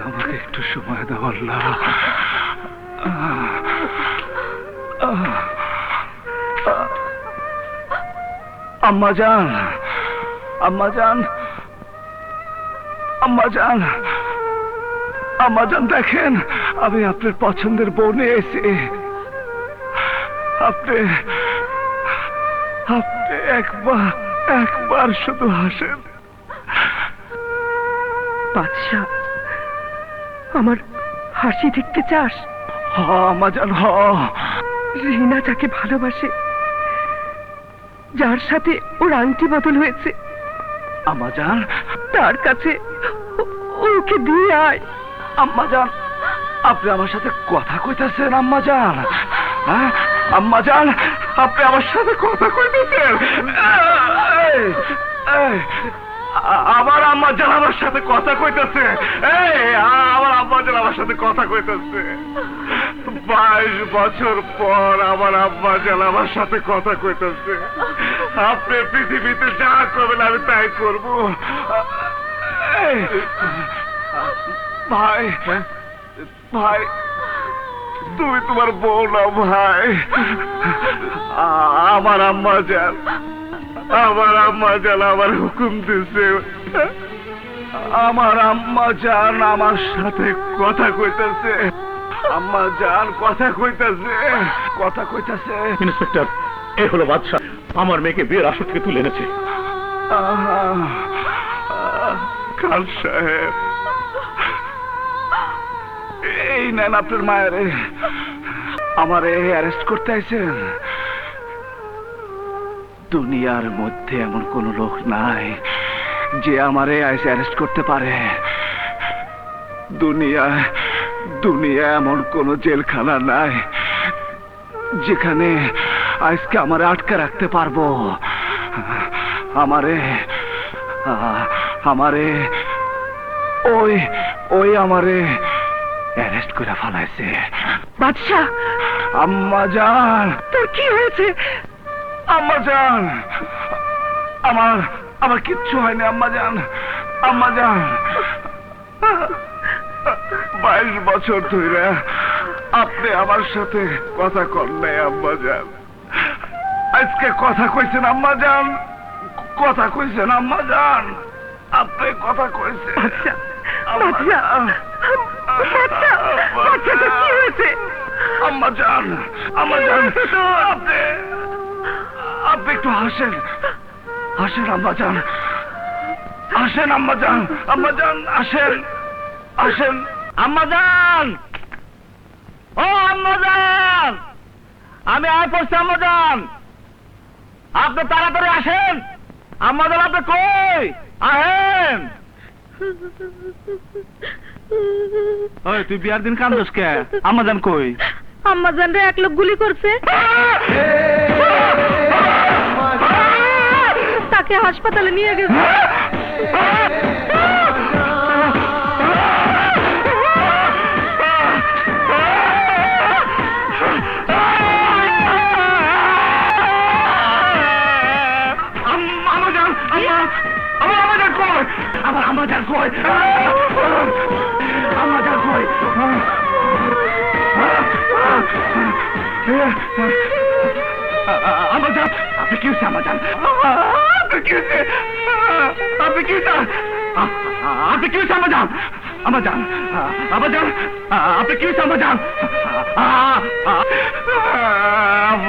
আমাকে একটু সময় দাও আল্লাহ। আম্মা জান, আম্মা জান, আম্মা জান, আম্মা জান, দেখেন আমি আপনার পছন্দের বউ নিয়ে এসেছি। আপনি আপনি একবার শুধু হাসেন। বাদশা, আমার হাসি দেখতে চাস? হ আম্মা জান, হ। রিনা যাকে ভালোবাসে, যার সাথে ওর আংটি বদল হয়েছে, আম্মা জান, তার কাছে ওকে দিয়ে আয়। আম্মা জান, আপনি আমার সাথে কথা কইতেছেন? আম্মা জান, হ্যাঁ আম্মা জান, আপনি আমার সাথে কথা কইতেছেন? আমার আম্মা জান আমার সাথে কথা কইতেছে। আমার আম্মা জান আমার সাথে কথা কইতেছে। 22 বছর পর আমার আম্মা জান আমার সাথে কথা কইতেছে। আপনি পৃথিবীতে যা করবেন আমি তাই করব। ভাই, ভাই, তুমি তোমার বউ না ভাই। আমার আম্মা জান, আমার আম্মা জান আমার হুকুম দিছে। আমার আম্মা জান আমার সাথে কথা কইতেছে। আম্মা জান কথা কইতেছে, কথা কইতেছে। ইন্সপেক্টর, এই হলো বাদশা, আমার মেয়েকে বিয়ের আসর থেকে তুলে এনেছে। খান সাহেব, এই নেন আপনার মায়েরে। আমারে অ্যারেস্ট করতে আইছেন? দুনিয়ার মধ্যে এমন কোন লোক নাই যে আমারে আইসে অ্যারেস্ট করতে পারে। দুনিয়া এমন কোন জেলখানা নাই যেখানে আজকে আমারে আটকে রাখতে পারবো। আমারে ওই আমারে অ্যারেস্ট করে ফেলাইছে। বাদশা, আম্মা জান, তোর কি হয়েছে? আম্মা জান, আমার কিচ্ছু হয়নি আম্মা জান। আম্মা জান, 22 বছর ধরে আপনি আমার সাথে কথা কন নাই আম্মা জান। আজকে কথা কইছেন আম্মা জান, কথা কইছেন আম্মা জান, আপনি কথা কইছেন। বাদশা, বাদশা, বাদশা, তোর কি হয়েছে? আম্মা জান, আম্মা জান, আপনি একটু হাসেন, হাসেন আম্মা জান, আসেন আম্মা জান, আম্মা জান আসেন, আসেন আম্মা জান। ও আম্মা জান, আমি আয় পড়ছি আম্মা জান, আপনি তাড়াতাড়ি আসেন। আম্মা জান আপনি কই? আহেন। ওই তুই বিয়ার দিন কান্দস কে? আম্মা জান কই? আম্মা জান রে এক লোক গুলি করছে, তাকে হাসপাতালে নিয়ে গেছে। আমাদের কই? আমাদের কই? আমাদের আপনি কি হচ্ছে? আমাদের আপনি কি হচ্ছে? আপনি কি হচ্ছে? আপনি কি হচ্ছে? আমাদের আমাদের আমাদের আপনি কি হচ্ছে? আমাদের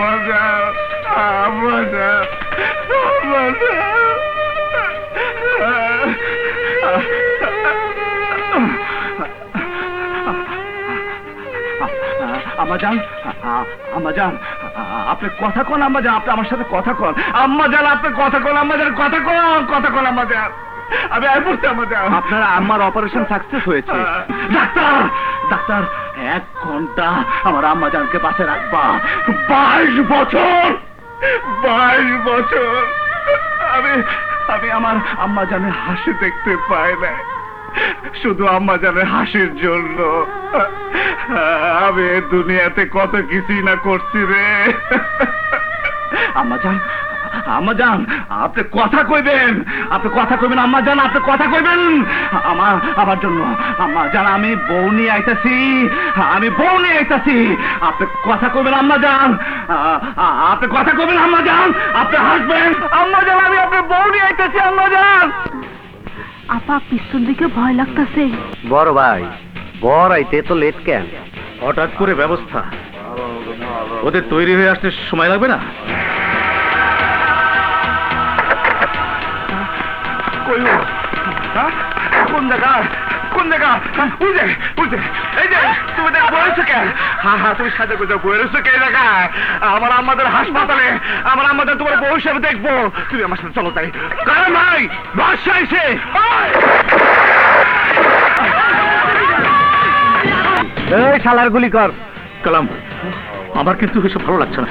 আমাদের আমাদের আম্মাজান, আম্মাজান আপনি কথা কন। আম্মাজান আপনি আমার সাথে কথা কন। আম্মাজান আপনি কথা কন। আম্মাজান কথা কন, কথা কন। আম্মাজান আমি আয় পড়ছি। আম্মাজান আপনার আম্মার অপারেশন সাকসেস হয়েছে। ডাক্তার, ডাক্তার 1 ঘন্টা আমার আম্মাজানকে পাশে রাখবা। 22 বছর, 22 বছর আমি আমার আম্মাজানের হাসি দেখতে পাই না। শুধু আম্মাজানের হাসির জন্য আমি দুনিয়াতে কত কিছুই না করছি রে। আম্মাজান, আম্মা জান আপনি কথা কইবেন, আপনি কথা কইবেন আম্মা জান, আপনি কথা কইবেন আমার জন্য। আম্মা জান আমি বউ নিয়ে আইতাছি, আমি বউ নিয়ে আইতাছি, আপনি কথা কইবেন আম্মা জান, আপনি কথা কইবেন আম্মা জান, আপনি হাসবেন আম্মা জান, আমি আপনার বউ নিয়ে আইতাছি আম্মা জান। আপা পিছন দিকে ভয় লাগতেছে। বড় ভাই বর আইতে তো লেট কেন? হঠাৎ করে ব্যবস্থা, ওদের তৈরি হয়ে আসতে সময় লাগবে না? কইলো কোন জায়গা, কোন জায়গা? বুঝে বুঝে এই যে তুমি দেখ বলেছো কেন? হ্যাঁ তুমি সাজা করে বলেছো কে জায়গায়? আমার আমাদের হাসপাতালে, আমার আমাদের তোমার বউ হিসাবে দেখবো। তুমি আমার সাথে চলো তাই। কারণ ভাই বাদশা এসে এই শালার গুলি কর। কালাম, আমার কিন্তু এসব ভালো লাগছে না।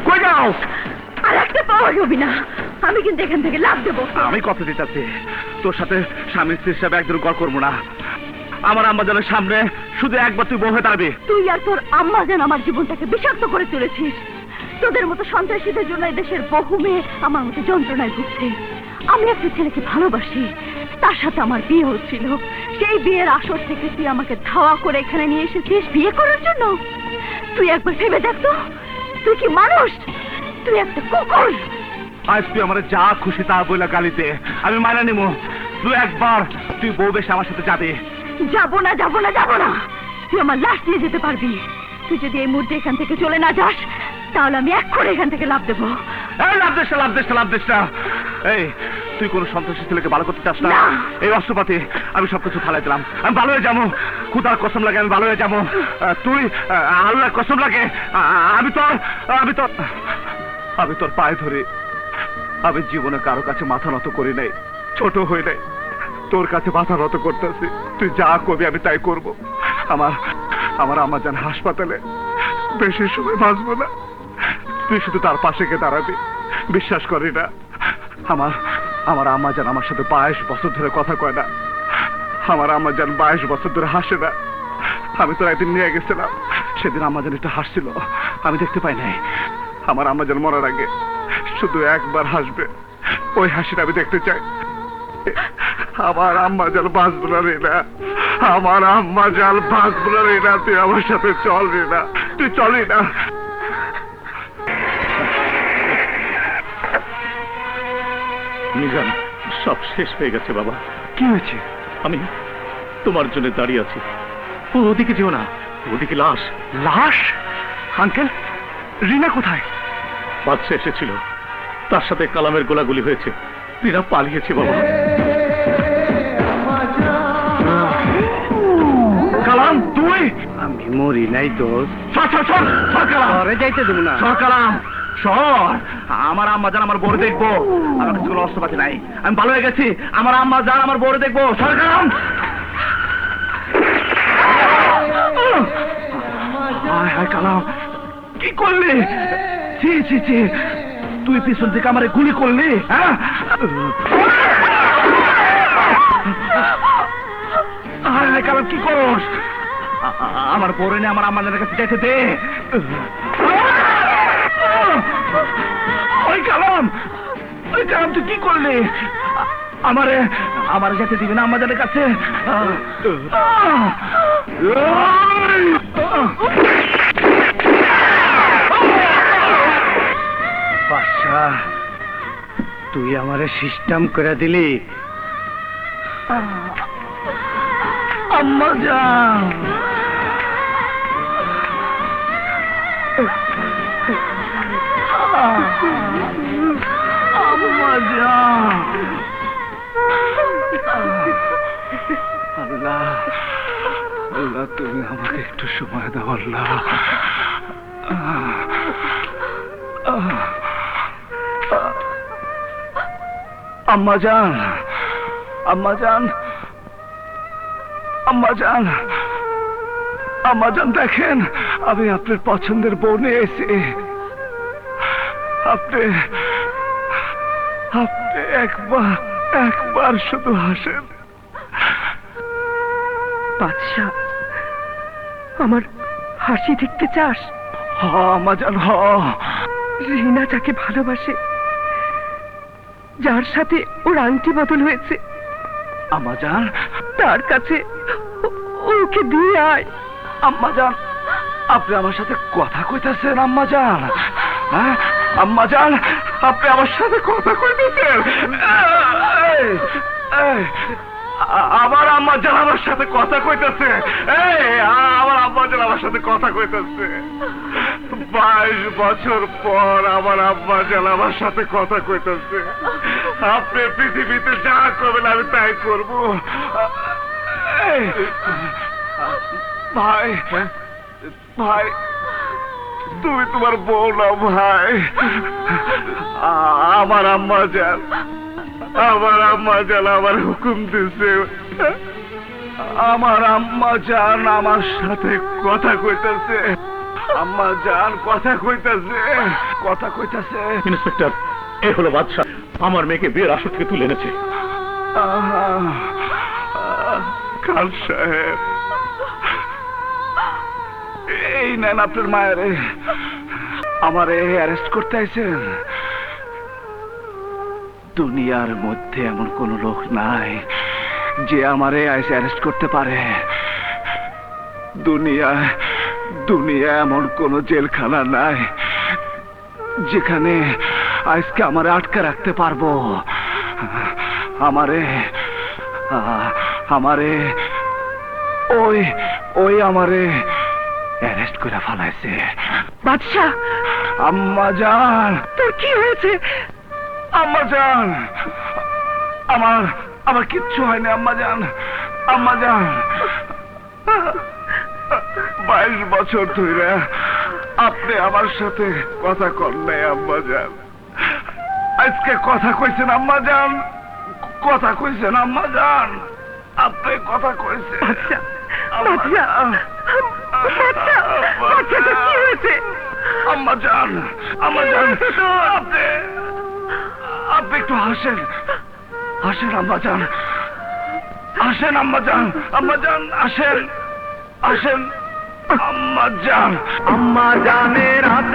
কই যাও? আর একটা পাওয়া যাবে না, আমি কিন্তু এখান থেকে লাভ দেবো। আমি কথা দিতেছি তোর সাথে স্বামী স্ত্রী হিসাবে একদিন গড় করবো না। আমার আম্মাজানের সামনে শুধু একবার তুই বউ হয়ে দাঁড়াবি। তুই আর তোর আম্মা যেন আমার জীবনটাকে বিষাক্ত করে তুলেছিস। তোদের মতো সন্ত্রাসীদের জন্য এই দেশের বহু মেয়ে আমার মতো যন্ত্রণায় ভুগছে। আমি একটা ছেলেকে ভালোবাসি, তার সাথে আমার বিয়ে হচ্ছিল। সেই বিয়ের আসর থেকে তুই আমাকে ধাওয়া করে এখানে নিয়ে এসেছিস বিয়ে করার জন্য। তুই একবার ভেবে দেখ তো, তুই কি মানুষ? তুই একটা কুকুর। আজ তুই আমার যা খুশি তা বলে গালিতে আমি মানা নিব। তুই একবার তুই বউ বেশ আমার সাথে যাবে। যাবো না, যাবো না, যাবো না। তুই আমার লাশ নিয়ে যেতে পারবি। তুই যদি এই মুহূর্তে এখান থেকে চলে না যাস, তাহলে আমি এক্ষুনি এখান থেকে লাভ দেবো। এই লাভ দেশ না, লাভ দেশ না, লাভ দেশ না। এই তুই কোন সন্ত্রাসী ছেলেকে ভালো করতে চাস না? না। এই অস্ত্রপাতি আমি সবকিছু ফালাই দিলাম। আমি ভালো হয়ে যাবো, খুদার কসম লাগে আমি ভালো হয়ে যাবো। তুই আল্লাহর কসম লাগে আমি তোর পায়ে ধরে। আমি জীবনে কারো কাছে মাথা নত করি নাই, ছোট হই নাই। তোর কাছে মাথা নত করতেছি, তুই যা করবি আমি তাই করব। আমার আমার আম্মা জান হাসপাতালে, বেশি সময় বাঁচবো না, তুই শুধু তার পাশে গিয়ে দাঁড়াবি। বিশ্বাস করি না, আমার আমার আম্মা জান আমার সাথে 22 বছর ধরে কথা কয় না, আমার আম্মা জান 22 বছর ধরে হাসে না। আমি তো একদিন নিয়ে গেছিলাম, সেদিন আম্মা জান একটু হাসছিল, আমি দেখতে পাই নাই। আমার আম্মা জান মরার আগে শুধু একবার হাসবে, ওই হাসিটা আমি দেখতে চাই। আমার আম্মা জান বাঁচবো না রে না, আমার আম্মা জান বাঁচবো না রে না, তুই আমার সাথে চল রে না, তুই চলি না। মিজান, সব শেষ হয়ে গেছে বাবা। কি হয়েছে? আমি তোমার জন্য দাঁড়িয়ে আছি। ওদিকে যেও না, ওদিকে লাশ। লাশ? আঙ্কেল, রিনা কোথায়? বাদশা এসেছিল, তার সাথে কালামের গোলাগুলি হয়েছে, রিনা পালিয়েছে বাবা। কালাম, তুই? আমি মরি নাই দোস্ত, সর সর সর সর কালাম, ঘরে যাইতে দেব না। সর কালাম, সর। আমার আম্মা জান আমার বড় দেখবো, আমার কাছে কোনো অস্ত্রপাতি নাই, আমি ভালো হয়ে গেছি। আমার আম্মা জান আমার বড় দেখবো, সর কালাম। হায় হায় কালাম, কি করলি? ছি ছি ছি, তুই পিছন থেকে আমারে গুলি করলি? হ্যাঁ, হায় হায় কালাম, কি করস? আমার বড় নে, আমার আম্মা জানের কাছে যেতে দে। ওই কালাম, ওই কালাম, তুই কি করলি? আমারে আমারে যেতে দিবি না আমাদের কাছে? বাদশা, তুই আমারে সিস্টেম করে দিলি। আম্মা জান, আম্মা জান, আল্লাহ আল্লাহ, তুমি আমাকে একটু সময় দাও আল্লাহ। আম্মা জান, আম্মা জান, আম্মা জান, আম্মা জান, দেখেন আমি আপনার পছন্দের বউ নিয়ে এসেছি। আপনি আপনি একবার একবার শুধু হাসেন। বাদশা, আমার হাসি দেখতে চাস? হ আম্মা জান, হ। রিনা যাকে ভালোবাসে, যার সাথে ওর আংটি বদল হয়েছে, আম্মা জান, তার কাছে ওকে দিয়ে আয়। আম্মা জান, আপনি আমার সাথে কথা কইতেছেন? আম্মা জান, হ্যাঁ আম্মা জান, আপনি আমার সাথে কথা কইতেছেন? এই, এই, আমার আম্মা জান আমার সাথে কথা কইতেছে। এই, আমার আম্মা জান আমার সাথে কথা কইতেছে। 22 বছর পর আমার আম্মা জান আমার সাথে কথা কইতেছে। আপনি পৃথিবীতে যা করবেন আমি তাই করব। এই, ভাই, ভাই, তুমি তোমার বউ না ভাই। আমার আম্মা জান, আমার আম্মা জান আমার হুকুম দিছে, আমার আম্মা জান আমার সাথে কথা কইতাছে। আম্মা জান কথা কইতাছে, কথা কইতাছে। ইন্সপেক্টর, এ হলো বাদশা, আমার মেয়েকে বিয়ের আসর থেকে তুলে এনেছে। খান সাহেব, এই নেন আপনার মায়েরে, আমারে অ্যারেস্ট করতে আইছেন। দুনিয়ার মধ্যে এমন কোন লোক নাই যে আমারে আইসে অ্যারেস্ট করতে পারে। দুনিয়া এমন কোন জেলখানা নাই যেখানে আজকে আমারে আটকে রাখতে পারবো। আমারে ওই আমারে অ্যারেস্ট করে ফেলাইছে। বাদশা, আম্মা জান, তোর কি হয়েছে? আম্মা জান, আমার কিচ্ছু হয়নি আম্মা জান। আম্মা জান, 22 বছর ধরে আপনি আমার সাথে কথা কন নাই আম্মা জান, আজকে কথা কইছেন আম্মা জান, কথা কইছেন আম্মা জান, আপনি কথা কইছেন। আম্মা জান, আম্মা জান, আপনি আপনি একটু হাসেন, হাসেন আম্মা জান, আসেন আম্মা জান, আম্মা জান আসেন, আসেন আম্মা জান। আম্মা জানের হাত